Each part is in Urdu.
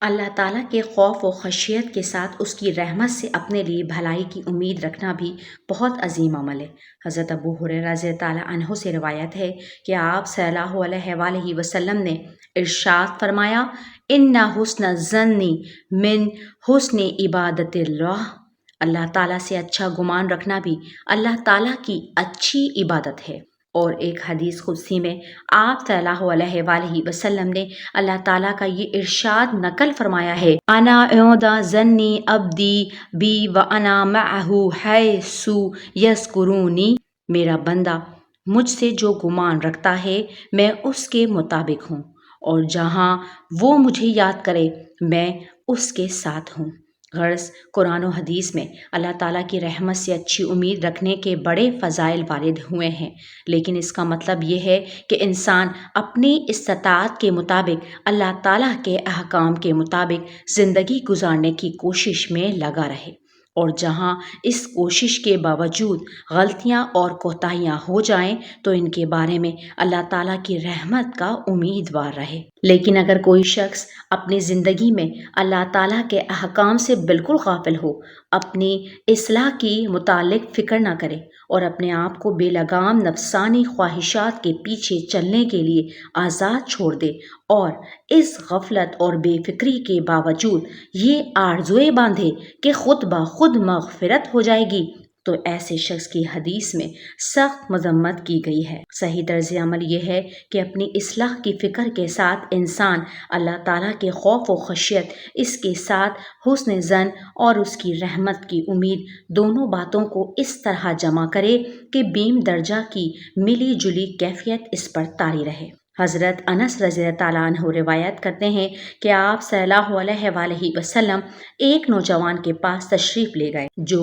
اللہ تعالیٰ کے خوف و خشیت کے ساتھ اس کی رحمت سے اپنے لیے بھلائی کی امید رکھنا بھی بہت عظیم عمل ہے۔ حضرت ابو ہریرہ رضی اللہ عنہ سے روایت ہے کہ آپ صلی اللہ علیہ وآلہ وسلم نے ارشاد فرمایا، اِنَّ حُسْنَ الظَّنِّ مِنْ حُسْنِ عبادت اللہ۔ اللہ تعالیٰ سے اچھا گمان رکھنا بھی اللہ تعالیٰ کی اچھی عبادت ہے۔ اور ایک حدیث قدسی میں آپ صلی اللہ علیہ وآلہ وسلم نے اللہ تعالیٰ کا یہ ارشاد نقل فرمایا ہے، انا عند ظن عبدی بی وانا معہ حیث یذکرنی۔ میرا بندہ مجھ سے جو گمان رکھتا ہے میں اس کے مطابق ہوں، اور جہاں وہ مجھے یاد کرے میں اس کے ساتھ ہوں۔ غرض قرآن و حدیث میں اللہ تعالیٰ کی رحمت سے اچھی امید رکھنے کے بڑے فضائل وارد ہوئے ہیں، لیکن اس کا مطلب یہ ہے کہ انسان اپنی استطاعت کے مطابق اللہ تعالیٰ کے احکام کے مطابق زندگی گزارنے کی کوشش میں لگا رہے، اور جہاں اس کوشش کے باوجود غلطیاں اور کوتاہیاں ہو جائیں تو ان کے بارے میں اللہ تعالیٰ کی رحمت کا امیدوار رہے۔ لیکن اگر کوئی شخص اپنی زندگی میں اللہ تعالیٰ کے احکام سے بالکل غافل ہو، اپنی اصلاح کی متعلق فکر نہ کرے اور اپنے آپ کو بے لگام نفسانی خواہشات کے پیچھے چلنے کے لیے آزاد چھوڑ دے، اور اس غفلت اور بے فکری کے باوجود یہ آرزوئے باندھے کہ خود بخود مغفرت ہو جائے گی، تو ایسے شخص کی حدیث میں سخت مذمت کی گئی ہے۔ صحیح طرز عمل یہ ہے کہ اپنی اصلاح کی فکر کے ساتھ انسان اللہ تعالیٰ کے خوف و خشیت، اس کے ساتھ حسن ظن اور اس کی رحمت کی امید، دونوں باتوں کو اس طرح جمع کرے کہ بیم درجہ کی ملی جلی کیفیت اس پر طاری رہے۔ حضرت انس رضی اللہ عنہ روایت کرتے ہیں کہ آپ صلی اللہ علیہ وآلہ وسلم ایک نوجوان کے پاس تشریف لے گئے جو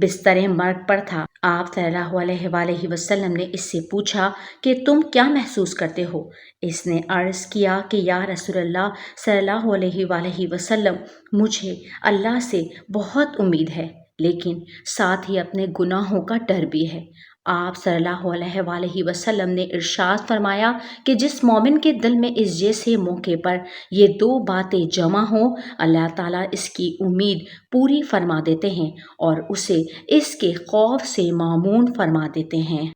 بستر مرگ پر تھا۔ آپ صلی اللہ علیہ وآلہ وسلم نے اس سے پوچھا کہ تم کیا محسوس کرتے ہو؟ اس نے عرض کیا کہ یا رسول اللہ صلی اللہ علیہ وآلہ وسلم، مجھے اللہ سے بہت امید ہے، لیکن ساتھ ہی اپنے گناہوں کا ڈر بھی ہے۔ آپ صلی اللہ علیہ وآلہ وسلم نے ارشاد فرمایا کہ جس مومن کے دل میں اس جیسے موقع پر یہ دو باتیں جمع ہوں، اللہ تعالیٰ اس کی امید پوری فرما دیتے ہیں اور اسے اس کے خوف سے مامون فرما دیتے ہیں۔